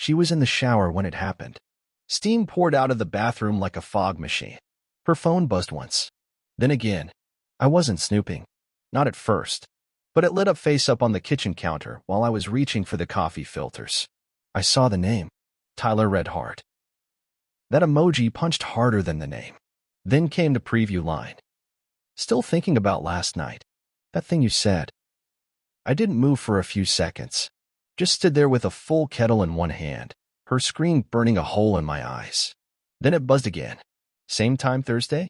She was in the shower when it happened. Steam poured out of the bathroom like a fog machine. Her phone buzzed once. Then again. I wasn't snooping. Not at first. But it lit up face up on the kitchen counter while I was reaching for the coffee filters. I saw the name. Tyler Red Heart. That emoji punched harder than the name. Then came the preview line. Still thinking about last night. That thing you said. I didn't move for a few seconds. Just stood there with a full kettle in one hand, her screen burning a hole in my eyes. Then it buzzed again. Same time Thursday?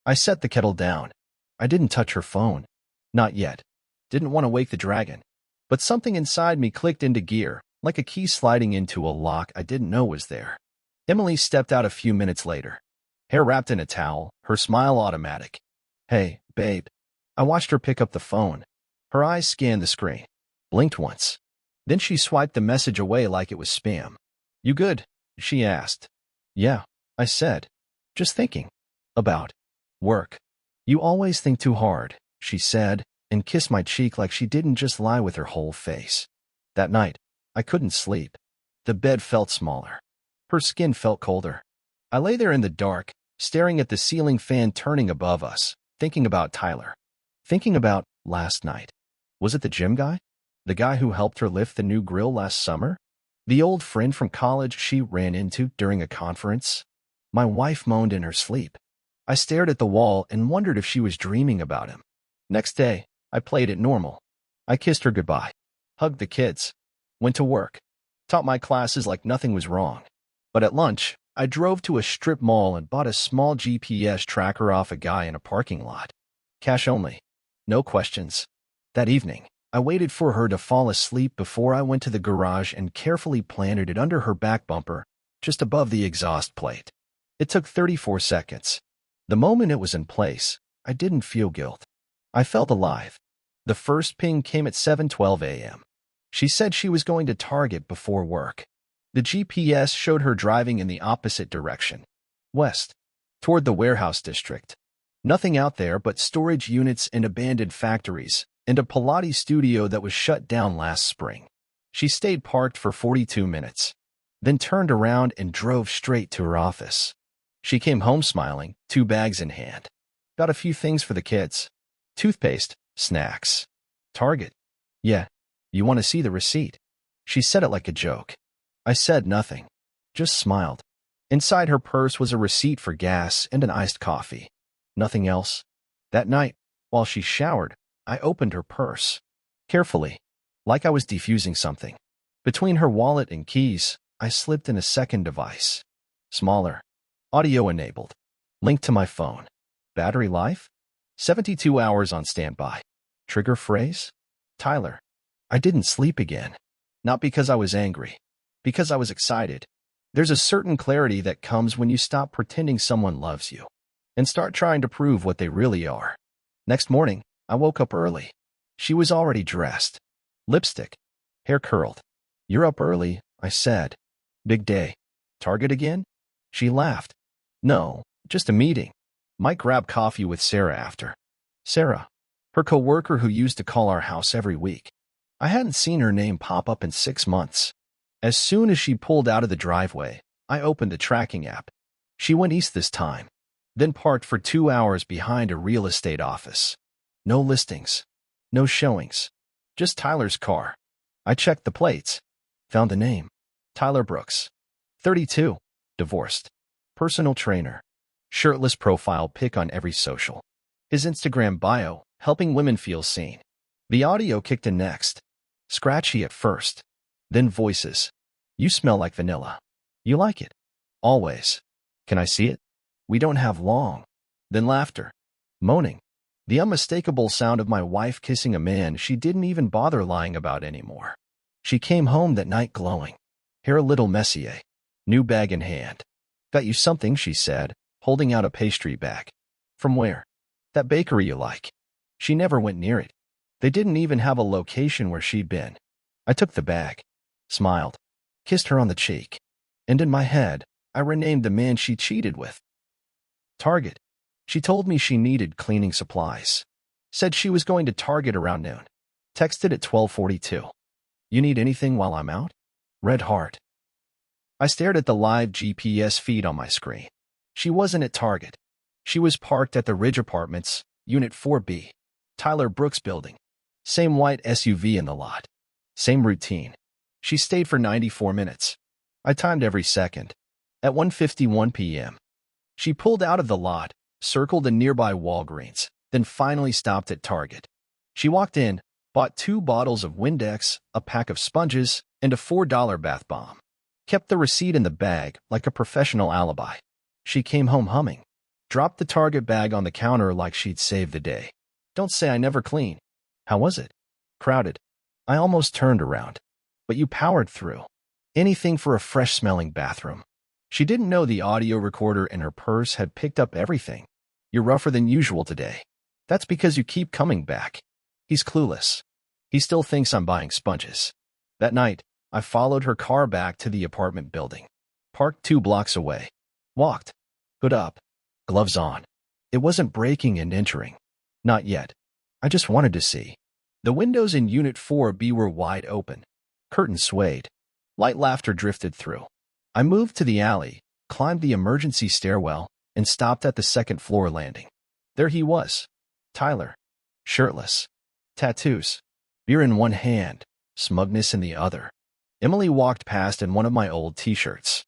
I set the kettle down. I didn't touch her phone. Not yet. Didn't want to wake the dragon. But something inside me clicked into gear, like a key sliding into a lock I didn't know was there. Emily stepped out a few minutes later. Hair wrapped in a towel, her smile automatic. Hey, babe. I watched her pick up the phone. Her eyes scanned the screen. Blinked once. Then she swiped the message away like it was spam. You good? She asked. Yeah, I said. Just thinking. About work. You always think too hard, she said, and kissed my cheek like she didn't just lie with her whole face. That night, I couldn't sleep. The bed felt smaller. Her skin felt colder. I lay there in the dark, staring at the ceiling fan turning above us, thinking about Tyler. Thinking about last night. Was it the gym guy? The guy who helped her lift the new grill last summer? The old friend from college she ran into during a conference? My wife moaned in her sleep. I stared at the wall and wondered if she was dreaming about him. Next day, I played it normal. I kissed her goodbye. Hugged the kids. Went to work. Taught my classes like nothing was wrong. But at lunch, I drove to a strip mall and bought a small GPS tracker off a guy in a parking lot. Cash only. No questions. That evening, I waited for her to fall asleep before I went to the garage and carefully planted it under her back bumper, just above the exhaust plate. It took 34 seconds. The moment it was in place, I didn't feel guilt. I felt alive. The first ping came at 7:12 a.m. She said she was going to Target before work. The GPS showed her driving in the opposite direction, west, toward the warehouse district. Nothing out there but storage units and abandoned factories, and a Pilates studio that was shut down last spring. She stayed parked for 42 minutes, then turned around and drove straight to her office. She came home smiling, 2 bags in hand. Got a few things for the kids. Toothpaste, snacks. Target. Yeah, you want to see the receipt? She said it like a joke. I said nothing, just smiled. Inside her purse was a receipt for gas and an iced coffee. Nothing else. That night, while she showered, I opened her purse. Carefully, like I was defusing something. Between her wallet and keys, I slipped in a second device. Smaller. Audio-enabled. Linked to my phone. Battery life? 72 hours on standby. Trigger phrase? Tyler. I didn't sleep again. Not because I was angry. Because I was excited. There's a certain clarity that comes when you stop pretending someone loves you and start trying to prove what they really are. Next morning, I woke up early. She was already dressed. Lipstick. Hair curled. You're up early, I said. Big day. Target again? She laughed. No, just a meeting. Might grab coffee with Sarah after. Sarah. Her coworker who used to call our house every week. I hadn't seen her name pop up in 6 months. As soon as she pulled out of the driveway, I opened the tracking app. She went east this time, then parked for 2 hours behind a real estate office. No listings, no showings, just Tyler's car. I checked the plates, found the name. Tyler Brooks, 32, divorced, personal trainer, shirtless profile pic on every social. His Instagram bio, helping women feel seen. The audio kicked in next, scratchy at first, then voices. You smell like vanilla. You like it. Always. Can I see it? We don't have long. Then laughter. Moaning. The unmistakable sound of my wife kissing a man she didn't even bother lying about anymore. She came home that night glowing. Hair a little messier. New bag in hand. Got you something, she said, holding out a pastry bag. From where? That bakery you like. She never went near it. They didn't even have a location where she'd been. I took the bag. Smiled. Kissed her on the cheek. And in my head, I renamed the man she cheated with. Target. She told me she needed cleaning supplies. Said she was going to Target around noon. Texted at 12:42. You need anything while I'm out? Red heart. I stared at the live GPS feed on my screen. She wasn't at Target. She was parked at the Ridge Apartments, Unit 4B, Tyler Brooks building. Same white SUV in the lot. Same routine. She stayed for 94 minutes. I timed every second. At 1:51 p.m., she pulled out of the lot, circled a nearby Walgreens, then finally stopped at Target. She walked in, bought 2 bottles of Windex, a pack of sponges, and a $4 bath bomb. Kept the receipt in the bag like a professional alibi. She came home humming. Dropped the Target bag on the counter like she'd saved the day. Don't say I never clean. How was it? Crowded. I almost turned around. But you powered through. Anything for a fresh-smelling bathroom. She didn't know the audio recorder in her purse had picked up everything. You're rougher than usual today. That's because you keep coming back. He's clueless. He still thinks I'm buying sponges. That night, I followed her car back to the apartment building. Parked 2 blocks away. Walked. Hood up. Gloves on. It wasn't breaking and entering. Not yet. I just wanted to see. The windows in Unit 4B were wide open. Curtains swayed. Light laughter drifted through. I moved to the alley, climbed the emergency stairwell, and stopped at the second-floor landing. There he was. Tyler. Shirtless. Tattoos. Beer in one hand, smugness in the other. Emily walked past in one of my old t-shirts.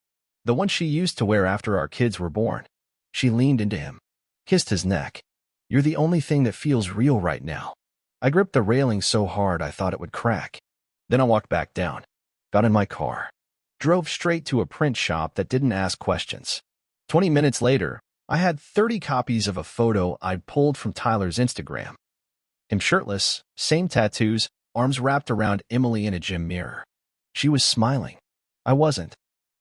The one she used to wear after our kids were born. She leaned into him. Kissed his neck. You're the only thing that feels real right now. I gripped the railing so hard I thought it would crack. Then I walked back down. Got in my car. Drove straight to a print shop that didn't ask questions. 20 minutes later, I had 30 copies of a photo I'd pulled from Tyler's Instagram. Him shirtless, same tattoos, arms wrapped around Emily in a gym mirror. She was smiling. I wasn't.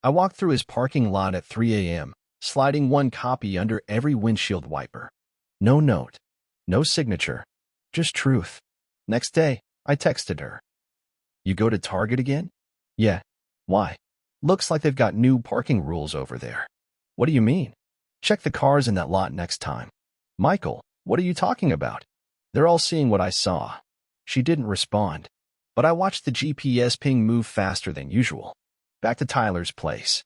I walked through his parking lot at 3 a.m., sliding 1 copy under every windshield wiper. No note. No signature. Just truth. Next day, I texted her. You go to Target again? Yeah. Why? Looks like they've got new parking rules over there. What do you mean? Check the cars in that lot next time. Michael, what are you talking about? They're all seeing what I saw. She didn't respond, but I watched the GPS ping move faster than usual. Back to Tyler's place,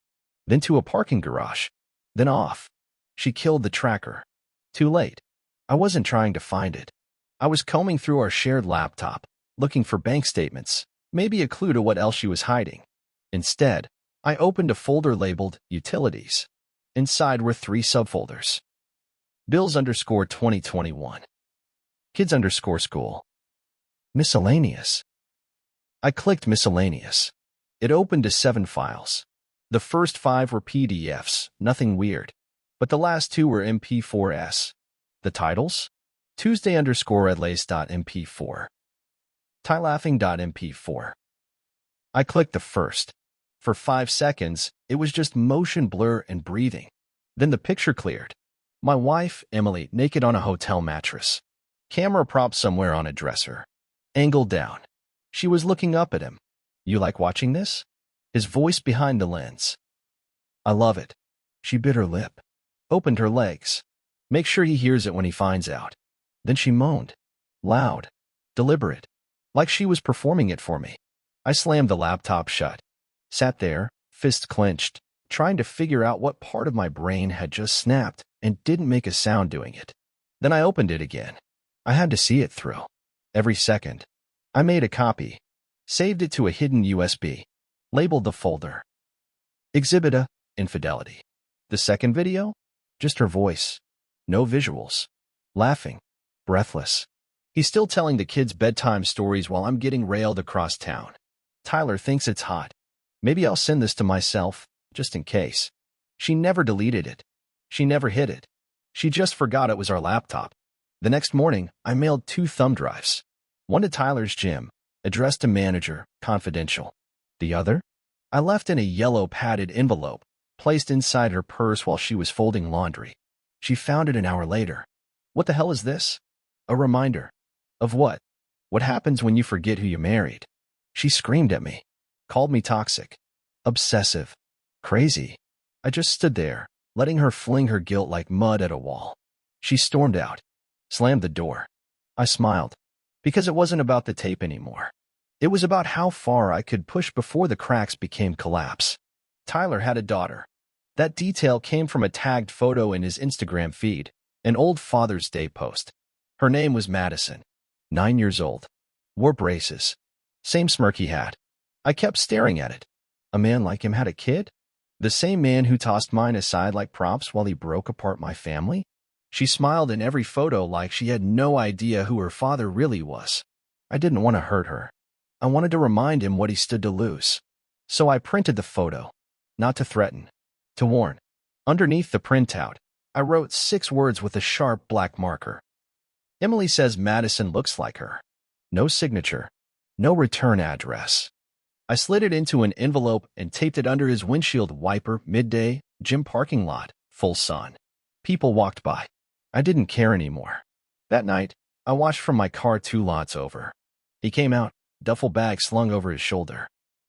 then to a parking garage, then off. She killed the tracker. Too late. I wasn't trying to find it. I was combing through our shared laptop, looking for bank statements, maybe a clue to what else she was hiding. Instead, I opened a folder labeled Utilities. Inside were 3 subfolders. Bills_2021. Kids_school. Miscellaneous. I clicked Miscellaneous. It opened to 7 files. The first 5 were PDFs, nothing weird. But the last 2 were MP4s. The titles? Tuesday_atlace.mp4. Tylaughing.mp4. I clicked the first. For 5 seconds, it was just motion blur and breathing. Then the picture cleared. My wife, Emily, naked on a hotel mattress. Camera prop somewhere on a dresser. Angled down. She was looking up at him. You like watching this? His voice behind the lens. I love it. She bit her lip. Opened her legs. Make sure he hears it when he finds out. Then she moaned. Loud. Deliberate. Like she was performing it for me. I slammed the laptop shut. Sat there, fist clenched, trying to figure out what part of my brain had just snapped and didn't make a sound doing it. Then I opened it again. I had to see it through. Every second. I made a copy. Saved it to a hidden USB. Labeled the folder. Exhibit A, Infidelity. The second video? Just her voice. No visuals. Laughing. Breathless. He's still telling the kids bedtime stories while I'm getting railed across town. Tyler thinks it's hot. Maybe I'll send this to myself, just in case. She never deleted it. She never hid it. She just forgot it was our laptop. The next morning, I mailed 2 thumb drives. One to Tyler's gym, addressed to manager, confidential. The other? I left in a yellow padded envelope, placed inside her purse while she was folding laundry. She found it an hour later. What the hell is this? A reminder. Of what? What happens when you forget who you married? She screamed at me. Called me toxic. Obsessive. Crazy. I just stood there, letting her fling her guilt like mud at a wall. She stormed out. Slammed the door. I smiled. Because it wasn't about the tape anymore. It was about how far I could push before the cracks became collapse. Tyler had a daughter. That detail came from a tagged photo in his Instagram feed, an old Father's Day post. Her name was Madison, 9 years old. Wore braces. Same smirk he had. I kept staring at it. A man like him had a kid? The same man who tossed mine aside like props while he broke apart my family? She smiled in every photo like she had no idea who her father really was. I didn't want to hurt her. I wanted to remind him what he stood to lose. So I printed the photo. Not to threaten. To warn. Underneath the printout, I wrote 6 words with a sharp black marker. Emily says Madison looks like her. No signature. No return address. I slid it into an envelope and taped it under his windshield wiper. Midday, gym parking lot, full sun. People walked by. I didn't care anymore. That night, I watched from my car 2 lots over. He came out, duffel bag slung over his shoulder.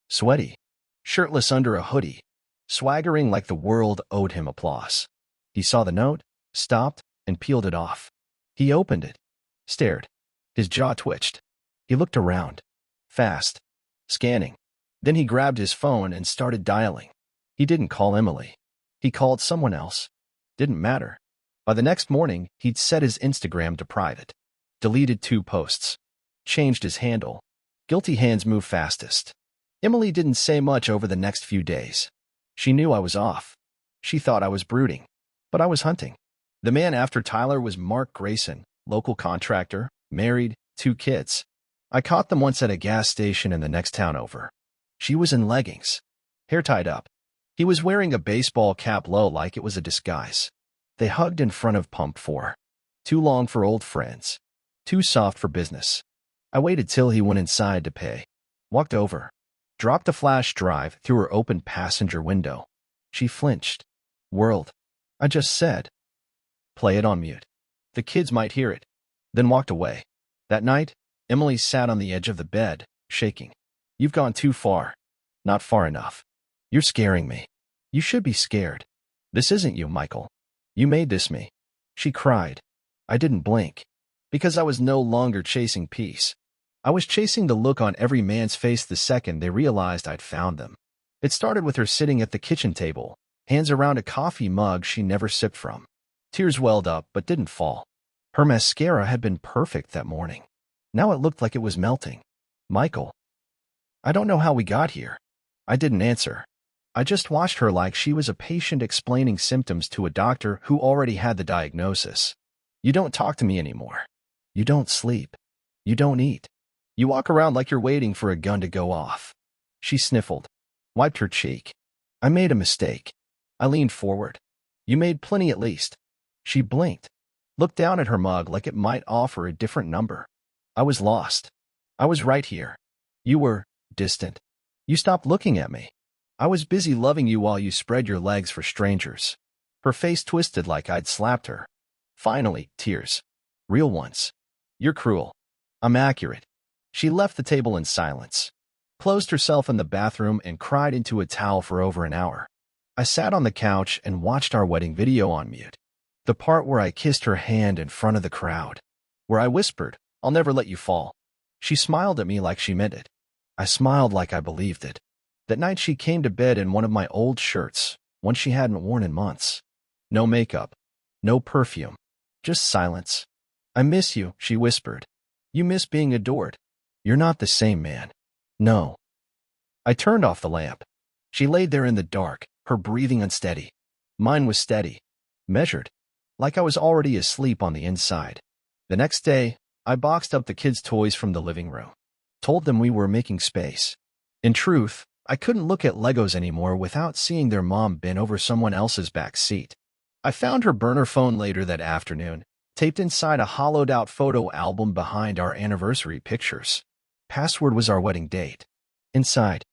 Sweaty. Shirtless under a hoodie. Swaggering like the world owed him applause. He saw the note, stopped, and peeled it off. He opened it. Stared. His jaw twitched. He looked around. Fast. Scanning. Then he grabbed his phone and started dialing. He didn't call Emily. He called someone else. Didn't matter. By the next morning, he'd set his Instagram to private. Deleted 2 posts. Changed his handle. Guilty hands move fastest. Emily didn't say much over the next few days. She knew I was off. She thought I was brooding. But I was hunting. The man after Tyler was Mark Grayson, local contractor, married, 2 kids. I caught them once at a gas station in the next town over. She was in leggings. Hair tied up. He was wearing a baseball cap low like it was a disguise. They hugged in front of Pump 4. Too long for old friends. Too soft for business. I waited till he went inside to pay. Walked over. Dropped a flash drive through her open passenger window. She flinched. Whirled. I just said, "Play it on mute. The kids might hear it." Then walked away. That night, Emily sat on the edge of the bed, shaking. "You've gone too far. Not far enough. You're scaring me. You should be scared. This isn't you, Michael. You made this me." She cried. I didn't blink. Because I was no longer chasing peace. I was chasing the look on every man's face the second they realized I'd found them. It started with her sitting at the kitchen table, hands around a coffee mug she never sipped from. Tears welled up but didn't fall. Her mascara had been perfect that morning. Now it looked like it was melting. "Michael." "I don't know how we got here." I didn't answer. I just watched her like she was a patient explaining symptoms to a doctor who already had the diagnosis. "You don't talk to me anymore. You don't sleep. You don't eat. You walk around like you're waiting for a gun to go off." She sniffled. Wiped her cheek. "I made a mistake." I leaned forward. "You made plenty at least." She blinked. Looked down at her mug like it might offer a different number. I was lost. I was right here. You were distant. You stopped looking at me. I was busy loving you while you spread your legs for strangers. Her face twisted like I'd slapped her. Finally, tears. Real ones. "You're cruel." "I'm accurate." She left the table in silence. Closed herself in the bathroom and cried into a towel for over an hour. I sat on the couch and watched our wedding video on mute. The part where I kissed her hand in front of the crowd. Where I whispered, "I'll never let you fall." She smiled at me like she meant it. I smiled like I believed it. That night she came to bed in one of my old shirts, one she hadn't worn in months. No makeup. No perfume. Just silence. "I miss you," she whispered. "You miss being adored. You're not the same man." "No." I turned off the lamp. She laid there in the dark, her breathing unsteady. Mine was steady. Measured. Like I was already asleep on the inside. The next day, I boxed up the kids' toys from the living room. Told them we were making space. In truth, I couldn't look at Legos anymore without seeing their mom bent over someone else's back seat. I found her burner phone later that afternoon, taped inside a hollowed-out photo album behind our anniversary pictures. Password was our wedding date. Inside,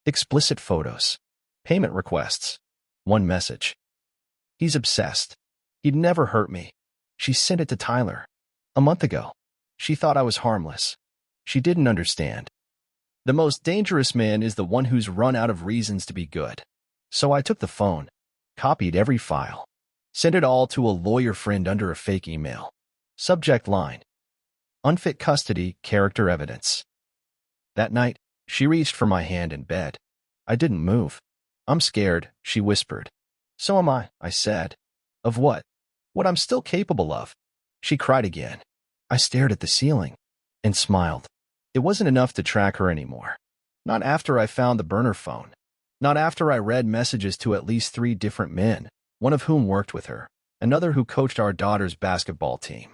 explicit photos. Payment requests. One message. "He's obsessed. He'd never hurt me." She sent it to Tyler. A month ago. She thought I was harmless. She didn't understand. The most dangerous man is the one who's run out of reasons to be good. So I took the phone, copied every file, sent it all to a lawyer friend under a fake email. Subject line: unfit custody, character evidence. That night, she reached for my hand in bed. I didn't move. I'm scared, she whispered. So am I said. Of what? What I'm still capable of. She cried again. I stared at the ceiling and smiled. It wasn't enough to track her anymore. Not after I found the burner phone. Not after I read messages to at least 3 different men, one of whom worked with her, another who coached our daughter's basketball team.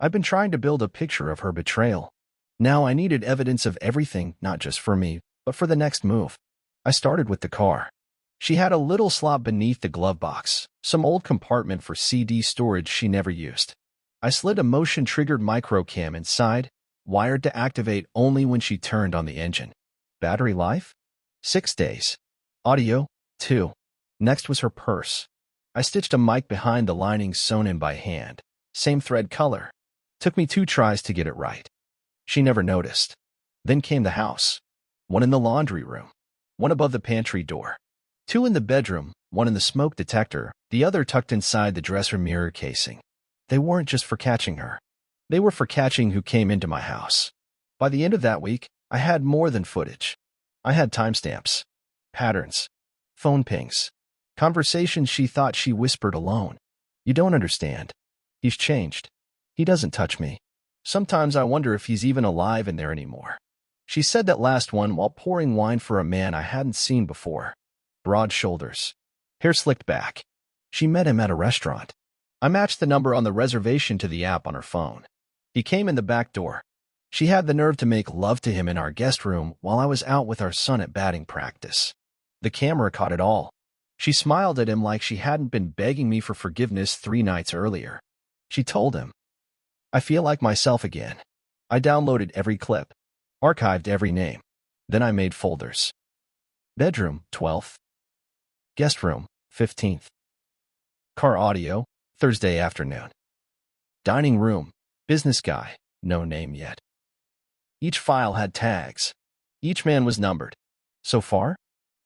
I've been trying to build a picture of her betrayal. Now I needed evidence of everything, not just for me, but for the next move. I started with the car. She had a little slot beneath the glove box, some old compartment for CD storage she never used. I slid a motion-triggered microcam inside, wired to activate only when she turned on the engine. Battery life? 6 days. Audio? 2. Next was her purse. I stitched a mic behind the lining sewn in by hand. Same thread color. Took me 2 tries to get it right. She never noticed. Then came the house. 1 in the laundry room. 1 above the pantry door. 2 in the bedroom, 1 in the smoke detector, the other tucked inside the dresser mirror casing. They weren't just for catching her. They were for catching who came into my house. By the end of that week, I had more than footage. I had timestamps, patterns, phone pings, conversations she thought she whispered alone. You don't understand. He's changed. He doesn't touch me. Sometimes I wonder if he's even alive in there anymore. She said that last one while pouring wine for a man I hadn't seen before. Broad shoulders, hair slicked back. She met him at a restaurant. I matched the number on the reservation to the app on her phone. He came in the back door. She had the nerve to make love to him in our guest room while I was out with our son at batting practice. The camera caught it all. She smiled at him like she hadn't been begging me for forgiveness 3 nights earlier. She told him, I feel like myself again. I downloaded every clip, archived every name. Then I made folders. Bedroom, 12th. Guest room, 15th. Car audio, Thursday afternoon. Dining room, business guy, no name yet. Each file had tags. Each man was numbered. So far?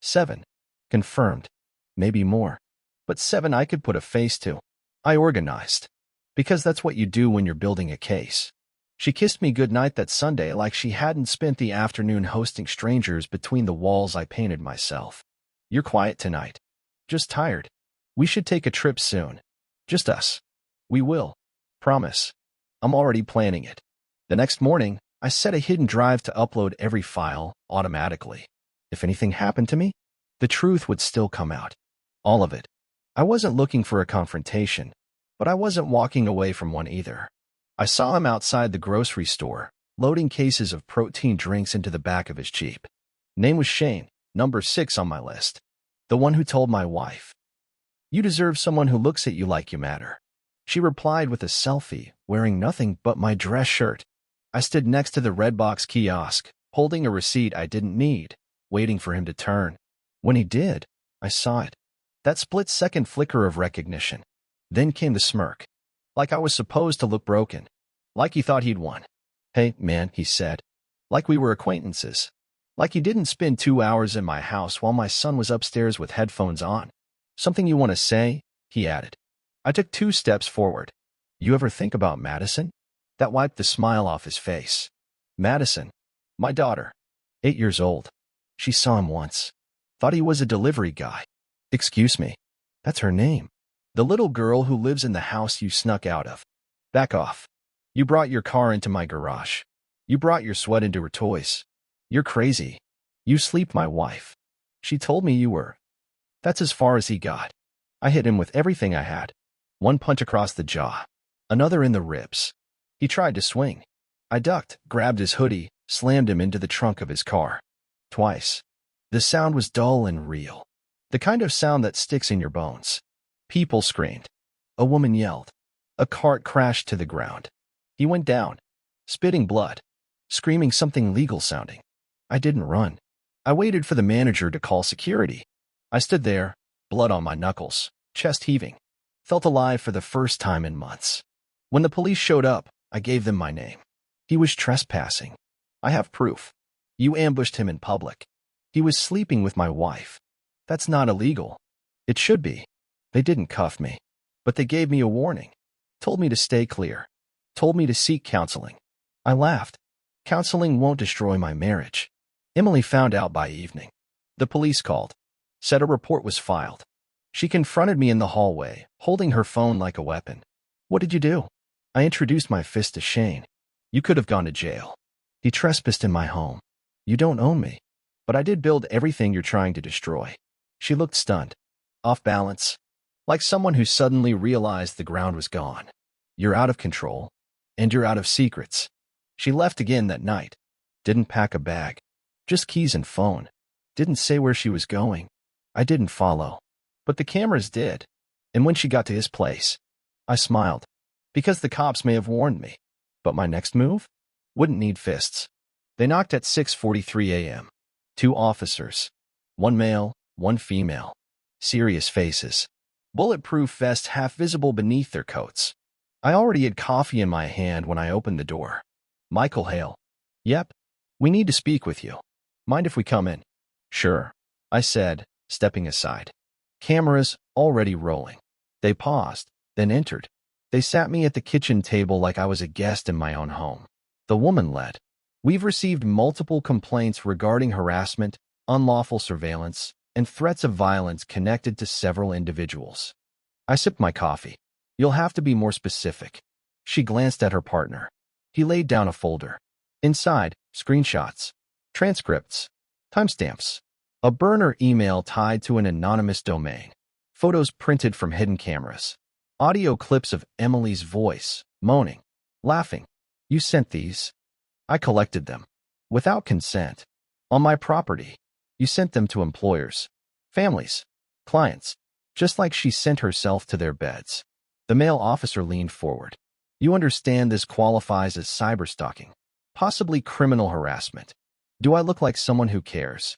7. Confirmed. Maybe more. But 7 I could put a face to. I organized. Because that's what you do when you're building a case. She kissed me goodnight that Sunday like she hadn't spent the afternoon hosting strangers between the walls I painted myself. You're quiet tonight. Just tired. We should take a trip soon. Just us. We will. Promise. I'm already planning it. The next morning, I set a hidden drive to upload every file automatically. If anything happened to me, the truth would still come out. All of it. I wasn't looking for a confrontation, but I wasn't walking away from one either. I saw him outside the grocery store, loading cases of protein drinks into the back of his Jeep. Name was Shane, number 6 on my list. The one who told my wife, "You deserve someone who looks at you like you matter." She replied with a selfie, wearing nothing but my dress shirt. I stood next to the Redbox kiosk, holding a receipt I didn't need, waiting for him to turn. When he did, I saw it. That split-second flicker of recognition. Then came the smirk. Like I was supposed to look broken. Like he thought he'd won. "Hey, man," he said. Like we were acquaintances. Like he didn't spend 2 hours in my house while my son was upstairs with headphones on. "Something you want to say?" he added. I took 2 steps forward. "You ever think about Madison?" That wiped the smile off his face. Madison. My daughter. 8 years old. She saw him once. Thought he was a delivery guy. "Excuse me. That's her name. The little girl who lives in the house you snuck out of." "Back off. You brought your car into my garage. You brought your sweat into her toys. You're crazy. You sleep my wife. She told me you were." That's as far as he got. I hit him with everything I had. 1 punch across the jaw. Another in the ribs. He tried to swing. I ducked, grabbed his hoodie, slammed him into the trunk of his car. Twice. The sound was dull and real. The kind of sound that sticks in your bones. People screamed. A woman yelled. A cart crashed to the ground. He went down, spitting blood, screaming something legal sounding. I didn't run. I waited for the manager to call security. I stood there, blood on my knuckles, chest heaving. Felt alive for the first time in months. When the police showed up, I gave them my name. He was trespassing. I have proof. You ambushed him in public. He was sleeping with my wife. That's not illegal. It should be. They didn't cuff me, but they gave me a warning. Told me to stay clear. Told me to seek counseling. I laughed. Counseling won't destroy my marriage. Emily found out by evening. The police called. said a report was filed. She confronted me in the hallway, holding her phone like a weapon. What did you do? I introduced my fist to Shane. You could have gone to jail. He trespassed in my home. You don't own me. But I did build everything you're trying to destroy. She looked stunned, off balance, like someone who suddenly realized the ground was gone. You're out of control, and you're out of secrets. She left again that night. Didn't pack a bag. Just keys and phone. Didn't say where she was going. I didn't follow. But the cameras did. And when she got to his place, I smiled. Because the cops may have warned me. But my next move? Wouldn't need fists. They knocked at 6:43 a.m. 2 officers. 1 male, 1 female. Serious faces. Bulletproof vests half visible beneath their coats. I already had coffee in my hand when I opened the door. Michael Hale. Yep. We need to speak with you. Mind if we come in? Sure, I said, stepping aside. Cameras already rolling. They paused, then entered. They sat me at the kitchen table like I was a guest in my own home. The woman led. We've received multiple complaints regarding harassment, unlawful surveillance, and threats of violence connected to several individuals. I sipped my coffee. You'll have to be more specific. She glanced at her partner. He laid down a folder. Inside, screenshots, transcripts, timestamps, a burner email tied to an anonymous domain, photos printed from hidden cameras, audio clips of Emily's voice, moaning, laughing. You sent these. I collected them. Without consent. On my property. You sent them to employers, families, clients, just like she sent herself to their beds. The male officer leaned forward. You understand this qualifies as cyberstalking, possibly criminal harassment. Do I look like someone who cares?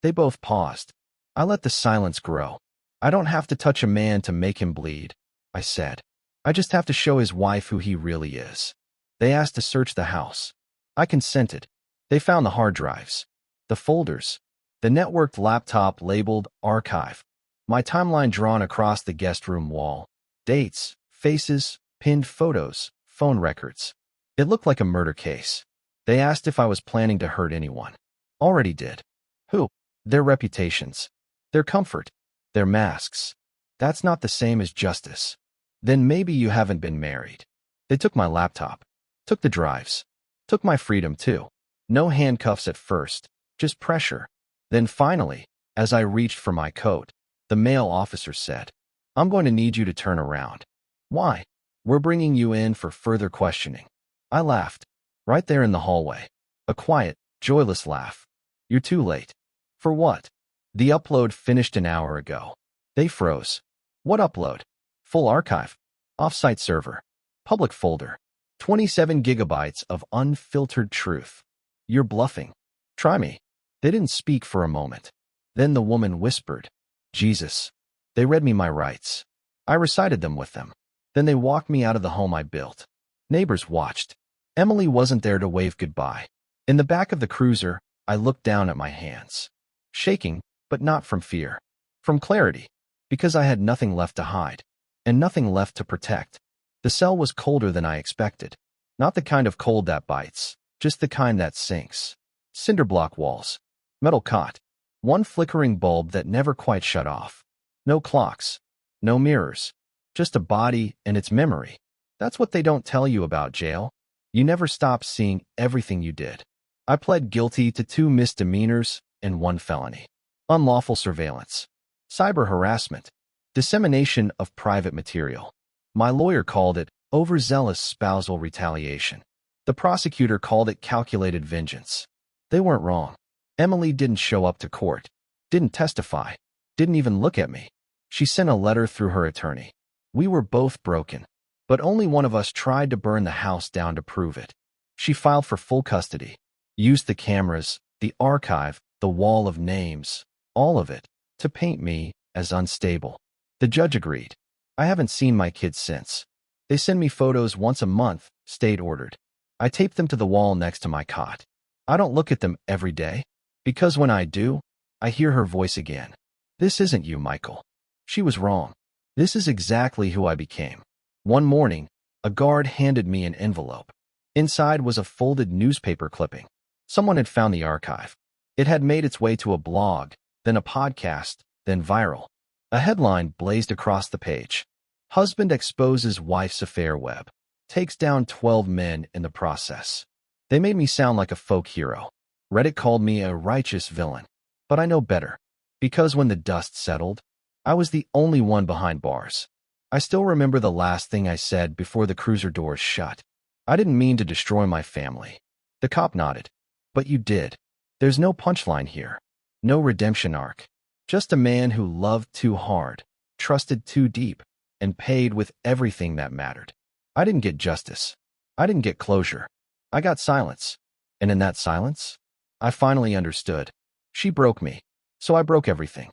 They both paused. I let the silence grow. I don't have to touch a man to make him bleed, I said. I just have to show his wife who he really is. They asked to search the house. I consented. They found the hard drives, the folders, the networked laptop labeled archive, my timeline drawn across the guest room wall, dates, faces, pinned photos, phone records. It looked like a murder case. They asked if I was planning to hurt anyone. Already did. Who? Their reputations, their comfort, their masks. That's not the same as justice. Then maybe you haven't been married. They took my laptop, took the drives, took my freedom too. No handcuffs at first, just pressure. Then finally, as I reached for my coat, the male officer said, I'm going to need you to turn around. Why? We're bringing you in for further questioning. I laughed. Right there in the hallway. A quiet, joyless laugh. You're too late. For what? The upload finished an hour ago. They froze. What upload? Full archive. Offsite server. Public folder. 27 gigabytes of unfiltered truth. You're bluffing. Try me. They didn't speak for a moment. Then the woman whispered, Jesus. They read me my rights. I recited them with them. Then they walked me out of the home I built. Neighbors watched. Emily wasn't there to wave goodbye. In the back of the cruiser, I looked down at my hands. Shaking, but not from fear. From clarity. Because I had nothing left to hide. And nothing left to protect. The cell was colder than I expected. Not the kind of cold that bites, just the kind that sinks. Cinder block walls. Metal cot. One flickering bulb that never quite shut off. No clocks. No mirrors. Just a body and its memory. That's what they don't tell you about jail. You never stop seeing everything you did. I pled guilty to 2 misdemeanors and 1 felony. Unlawful surveillance. Cyber harassment. Dissemination of private material. My lawyer called it overzealous spousal retaliation. The prosecutor called it calculated vengeance. They weren't wrong. Emily didn't show up to court. Didn't testify. Didn't even look at me. She sent a letter through her attorney. We were both broken. But only one of us tried to burn the house down to prove it. She filed for full custody. Used the cameras, the archive, the wall of names, all of it, to paint me as unstable. The judge agreed. I haven't seen my kids since. They send me photos once a month, state ordered. I tape them to the wall next to my cot. I don't look at them every day, because when I do, I hear her voice again. This isn't you, Michael. She was wrong. This is exactly who I became. One morning, a guard handed me an envelope. Inside was a folded newspaper clipping. Someone had found the archive. It had made its way to a blog, then a podcast, Then viral. A headline blazed across the page. Husband exposes wife's affair web. Takes down 12 men in the process. They made me sound like a folk hero. Reddit called me a righteous villain. But I know better. Because when the dust settled, I was the only one behind bars. I still remember the last thing I said before the cruiser doors shut. I didn't mean to destroy my family. The cop nodded. But you did. There's no punchline here. No redemption arc. Just a man who loved too hard, trusted too deep, and paid with everything that mattered. I didn't get justice. I didn't get closure. I got silence. And in that silence, I finally understood. She broke me. So I broke everything.